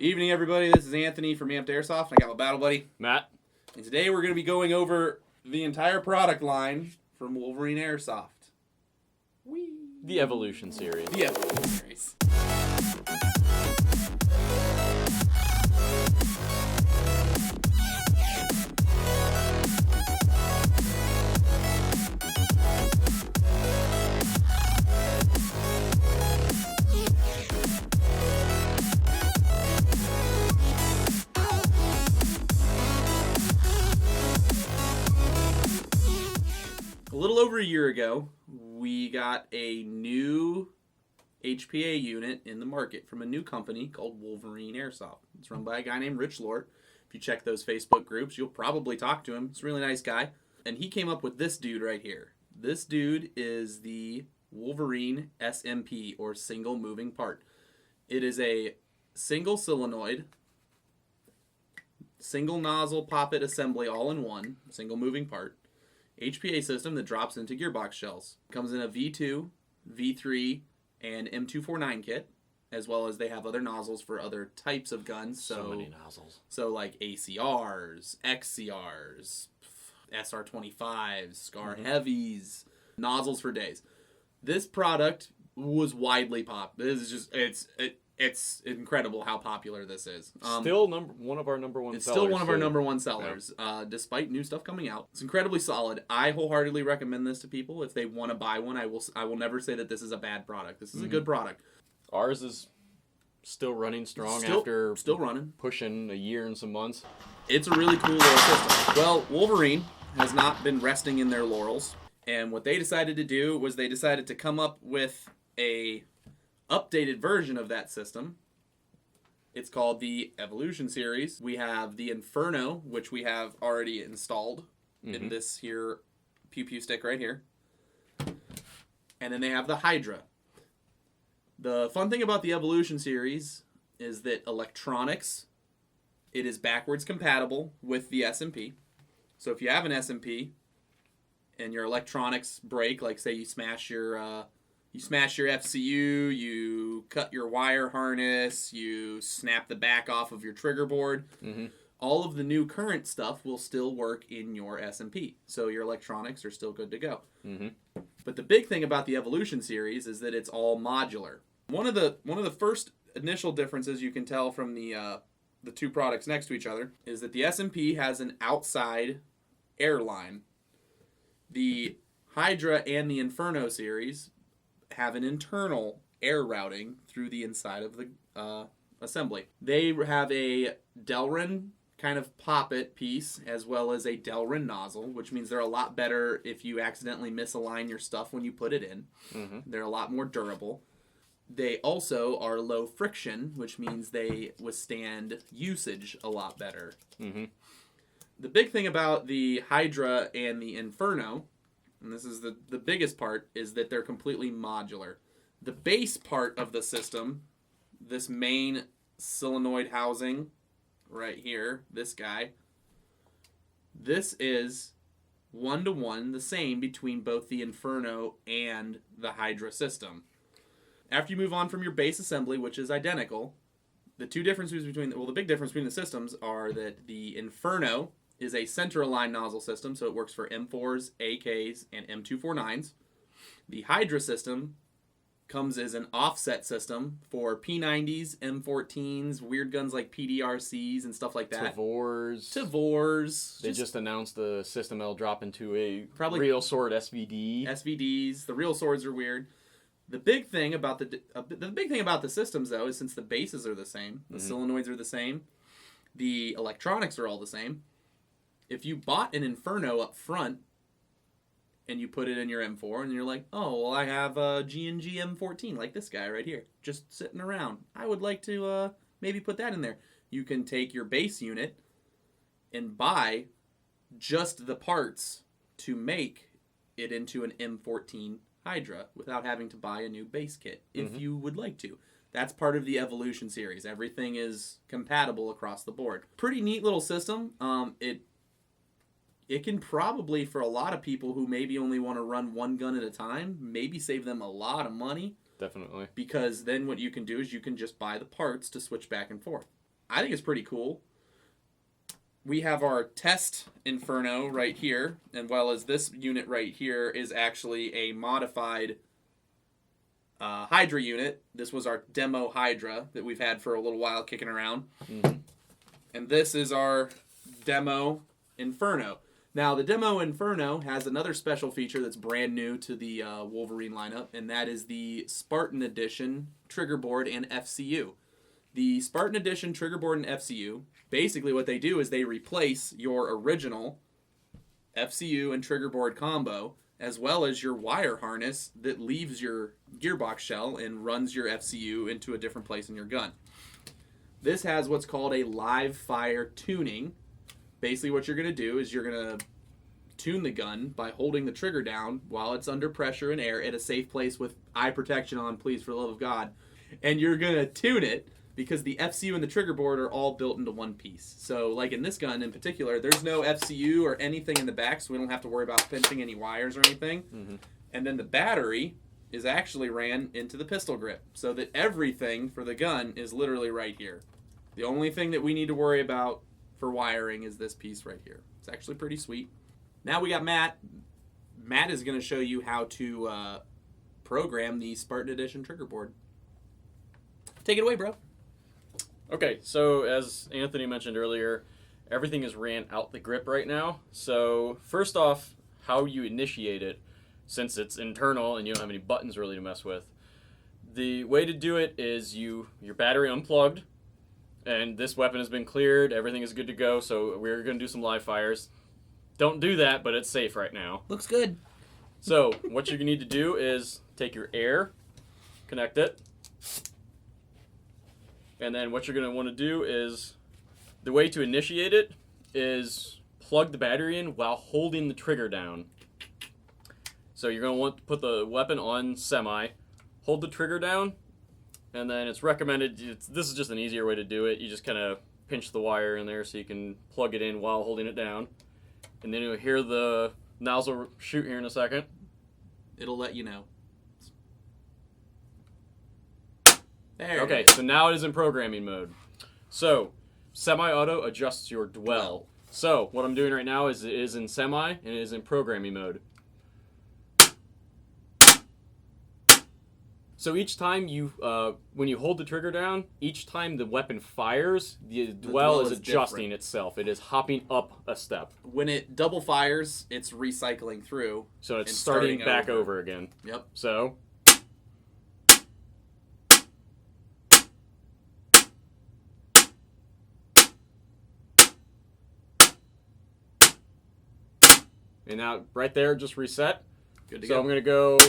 Evening, everybody. This is Anthony from Amped Airsoft. I got my battle buddy, Matt. And today we're going to be going over the entire product line from Wolverine Airsoft. Whee! The Evolution Series. The Evolution Series. A little over a year ago, we got a new HPA unit in the market from a new company called Wolverine Airsoft. It's run by a guy named Rich Lord. If you check those Facebook groups, you'll probably talk to him. He's a really nice guy. And he came up with this dude right here. This dude is the Wolverine SMP, or single moving part. It is a single solenoid, single nozzle poppet assembly all in one, single moving part. HPA system that drops into gearbox shells. Comes in a V2, V3, and M249 kit, as well as they have other nozzles for other types of guns. So many nozzles. So like ACRs, XCRs, SR25s, Scar Heavies, nozzles for days. This product was widely popular. This is just it's incredible how popular this is. Still one of our number one sellers. It's still one of our number one sellers, despite new stuff coming out. It's incredibly solid. I wholeheartely recommend this to people. If they want to buy one, I will never say that this is a bad product. This is a good product. Ours is still running strong after running. Pushing a year and some months. It's a really cool little system. Well, Wolverine has not been resting in their laurels, and what they decided to do was they decided to come up with a updated version of that system. It's called the Evolution Series. We have the Inferno, which we have already installed in this here pew-pew stick right here. And then they have the Hydra. The fun thing about the Evolution Series is that electronics, it is backwards compatible with the SMP. So if you have an SMP and your electronics break, like say you smash your FCU, you cut your wire harness, you snap the back off of your trigger board. All of the new current stuff will still work in your SMP. So your electronics are still good to go. But the big thing about the Evolution Series is that it's all modular. One of the first initial differences you can tell from the two products next to each other is that the SMP has an outside air line. The Hydra and the Inferno series have an internal air routing through the inside of the assembly. They have a Delrin kind of poppet piece as well as a Delrin nozzle, which means they're a lot better if you accidentally misalign your stuff when you put it in. They're a lot more durable. They also are low friction, which means they withstand usage a lot better. The big thing about the Hydra and the Inferno, and this is the biggest part, is that they're completely modular. The base part of the system, this main solenoid housing right here, this guy, this is 1-to-1 the same between both the Inferno and the Hydra system. After you move on from your base assembly, which is identical, the big difference between the systems are that the Inferno is a center-aligned nozzle system, so it works for M4s, AKs, and M249s. The Hydra system comes as an offset system for P90s, M14s, weird guns like PDRCs and stuff like that. Tavors. They just announced the system will drop into a real sword SVD. SVDs. The real swords are weird. The big thing about the systems, though, is since the bases are the same, the solenoids are the same, the electronics are all the same. If you bought an Inferno up front and you put it in your M4 and you're like, oh, well, I have a G&G M14 like this guy right here, just sitting around. I would like to maybe put that in there. You can take your base unit and buy just the parts to make it into an M14 Hydra without having to buy a new base kit if you would like to. That's part of the Evolution series. Everything is compatible across the board. Pretty neat little system. It can probably, for a lot of people who maybe only want to run one gun at a time, maybe save them a lot of money. Definitely. Because then what you can do is you can just buy the parts to switch back and forth. I think it's pretty cool. We have our test Inferno right here, and well as this unit right here is actually a modified Hydra unit. This was our demo Hydra that we've had for a little while kicking around. Mm-hmm. And this is our demo Inferno. Now, the demo Inferno has another special feature that's brand new to the Wolverine lineup, and that is the Spartan Edition trigger board and FCU. The Spartan Edition trigger board and FCU, basically what they do is they replace your original FCU and trigger board combo, as well as your wire harness that leaves your gearbox shell and runs your FCU into a different place in your gun. This has what's called a live fire tuning. Basically what you're going to do is you're going to tune the gun by holding the trigger down while it's under pressure and air at a safe place with eye protection on, please, for the love of God. And you're going to tune it because the FCU and the trigger board are all built into one piece. So like in this gun in particular, there's no FCU or anything in the back, so we don't have to worry about pinching any wires or anything. Mm-hmm. And then the battery is actually ran into the pistol grip, so that everything for the gun is literally right here. The only thing that we need to worry about for wiring is this piece right here. It's actually pretty sweet. Now we got Matt. Matt is going to show you how to program the Spartan Edition trigger board. Take it away, bro. Okay, so as Anthony mentioned earlier, everything is ran out the grip right now. So first off, how you initiate it, since it's internal and you don't have any buttons really to mess with. The way to do it is your battery unplugged, and this weapon has been cleared, everything is good to go, so we're going to do some live fires. Don't do that, but it's safe right now. Looks good. So what you're going to need to do is take your air, connect it, and then what you're going to want to do is, the way to initiate it is plug the battery in while holding the trigger down. So you're going to want to put the weapon on semi, hold the trigger down, and then it's recommended, this is just an easier way to do it, you just kind of pinch the wire in there so you can plug it in while holding it down. And then you'll hear the nozzle shoot here in a second. It'll let you know. There okay, so now it is in programming mode. So, semi-auto adjusts your dwell. So, what I'm doing right now is it is in semi and it is in programming mode. So each time when you hold the trigger down, each time the weapon fires, the dwell is adjusting itself. It is hopping up a step. When it double fires, it's recycling through. So it's starting back over again. Yep. So. And now, right there, just reset. Good to go. So I'm going to go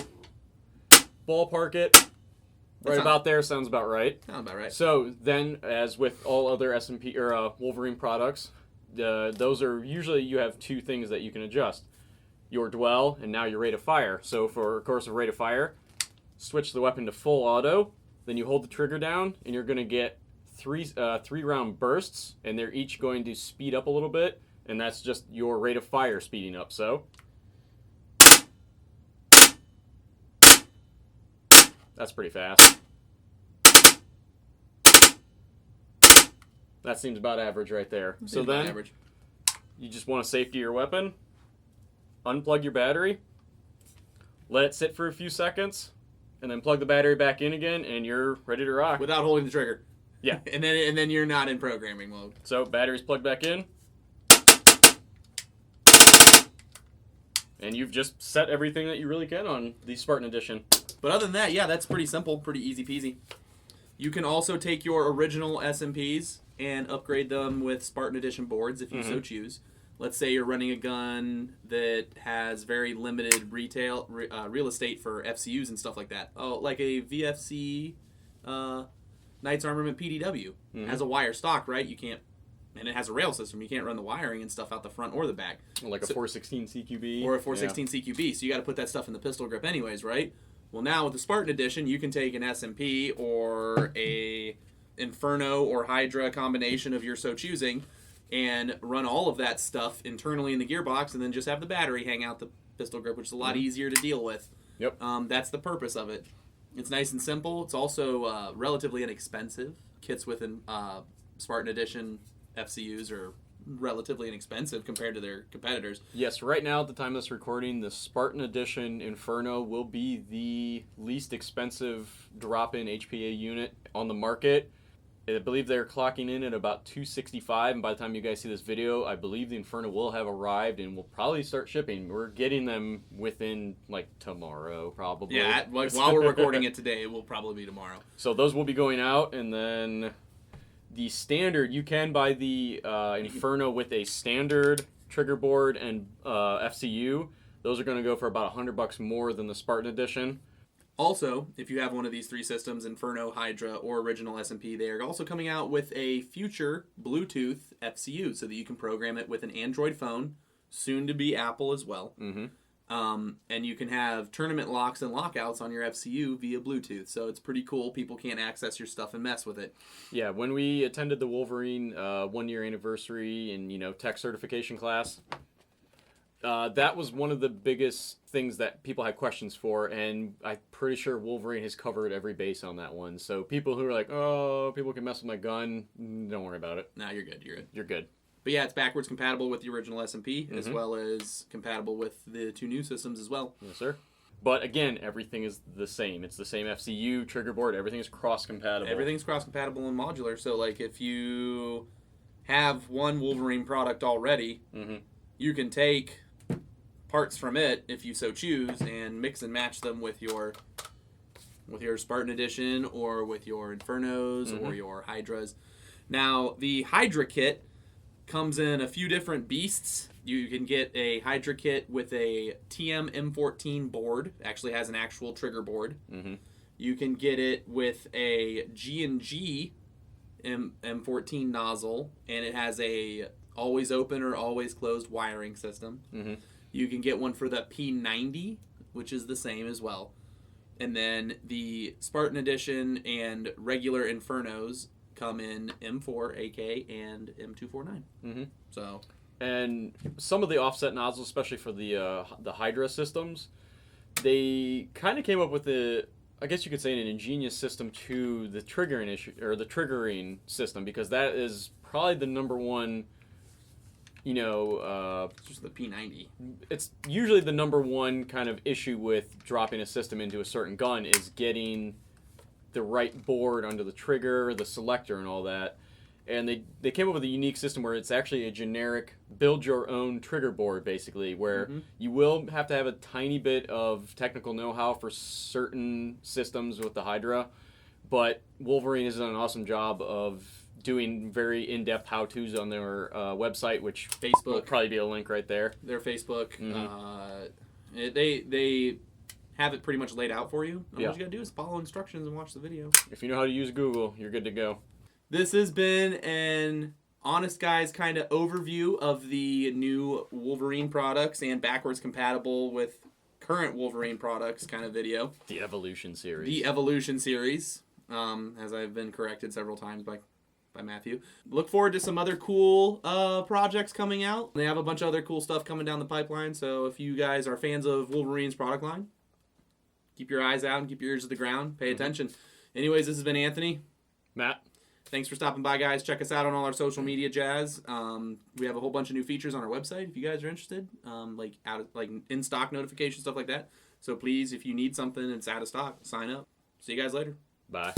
ballpark it. Right about there sounds about right. Sounds about right. So then, as with all other SMP or Wolverine products, those are usually you have two things that you can adjust: your dwell and now your rate of fire. So for of course a rate of fire, switch the weapon to full auto. Then you hold the trigger down, and you're going to get three round bursts, and they're each going to speed up a little bit, and that's just your rate of fire speeding up. So. That's pretty fast. That seems about average right there. So then, average. You just want to safety your weapon, unplug your battery, let it sit for a few seconds, and then plug the battery back in again, and you're ready to rock. Without holding the trigger. Yeah. and then you're not in programming mode. So battery's plugged back in, and you've just set everything that you really can on the Spartan Edition. But other than that, yeah, that's pretty simple, pretty easy peasy. You can also take your original SMPs and upgrade them with Spartan Edition boards if you so choose. Let's say you're running a gun that has very limited real estate for FCUs and stuff like that. Oh, like a VFC Knights Armament PDW. Has a wire stock, right? You can't, and it has a rail system. You can't run the wiring and stuff out the front or the back. Like a 416 CQB. Or a 416 CQB. So you got to put that stuff in the pistol grip anyways, right? Well, now with the Spartan Edition, you can take an SMP or a Inferno or Hydra combination of your so choosing and run all of that stuff internally in the gearbox and then just have the battery hang out the pistol grip, which is a lot easier to deal with. Yep. That's the purpose of it. It's nice and simple. It's also relatively inexpensive. Kits with Spartan Edition FCUs are relatively inexpensive compared to their competitors. Yes, right now at the time of this recording, the Spartan Edition Inferno will be the least expensive drop-in HPA unit on the market. I believe they're clocking in at about $265, and by the time you guys see this video, I believe the Inferno will have arrived and will probably start shipping. We're getting them within, like, tomorrow, probably. Yeah, while we're recording it today, it will probably be tomorrow. So those will be going out, and then the standard, you can buy the Inferno with a standard trigger board and FCU. Those are going to go for about $100 more than the Spartan Edition. Also, if you have one of these three systems, Inferno, Hydra, or original SMP, they are also coming out with a future Bluetooth FCU so that you can program it with an Android phone, soon to be Apple as well. Mm-hmm. And you can have tournament locks and lockouts on your FCU via Bluetooth. So it's pretty cool. People can't access your stuff and mess with it. Yeah, when we attended the Wolverine 1-year anniversary and, tech certification class, that was one of the biggest things that people had questions for, and I'm pretty sure Wolverine has covered every base on that one. So people who are like, oh, people can mess with my gun, don't worry about it. No, you're good. You're good. You're good. But yeah, it's backwards compatible with the original SMP, as well as compatible with the two new systems as well. Yes, sir. But again, everything is the same. It's the same FCU, trigger board, everything is cross-compatible. Everything's cross-compatible and modular, so like if you have one Wolverine product already, you can take parts from it, if you so choose, and mix and match them with your Spartan Edition or with your Infernos or your Hydras. Now, the Hydra kit comes in a few different beasts. You can get a Hydra kit with a TM M14 board. Actually has an actual trigger board. You can get it with a G&G M14 nozzle, and it has a always open or always closed wiring system. You can get one for the P90, which is the same as well. And then the Spartan Edition and regular Infernos come in M4, AK, and M249. So, and some of the offset nozzles, especially for the Hydra systems, they kind of came up with I guess you could say, an ingenious system to the triggering issue, or the triggering system, because that is probably the number one. It's just the P90. It's usually the number one kind of issue with dropping a system into a certain gun is getting the right board under the trigger, the selector, and all that. And they came up with a unique system where it's actually a generic build-your-own trigger board, basically, where you will have to have a tiny bit of technical know-how for certain systems with the Hydra, but Wolverine has done an awesome job of doing very in-depth how-tos on their website, which will probably be a link right there. Their Facebook. They have it pretty much laid out for you. All you got to do is follow instructions and watch the video. If you know how to use Google, you're good to go. This has been an honest guys kind of overview of the new Wolverine products and backwards compatible with current Wolverine products kind of video. The Evolution Series. The Evolution Series, as I've been corrected several times by Matthew. Look forward to some other cool projects coming out. They have a bunch of other cool stuff coming down the pipeline, so if you guys are fans of Wolverine's product line, keep your eyes out and keep your ears to the ground. Pay attention. Anyways, this has been Anthony. Matt. Thanks for stopping by, guys. Check us out on all our social media jazz. We have a whole bunch of new features on our website if you guys are interested, like in-stock notifications, stuff like that. So please, if you need something and it's out of stock, sign up. See you guys later. Bye.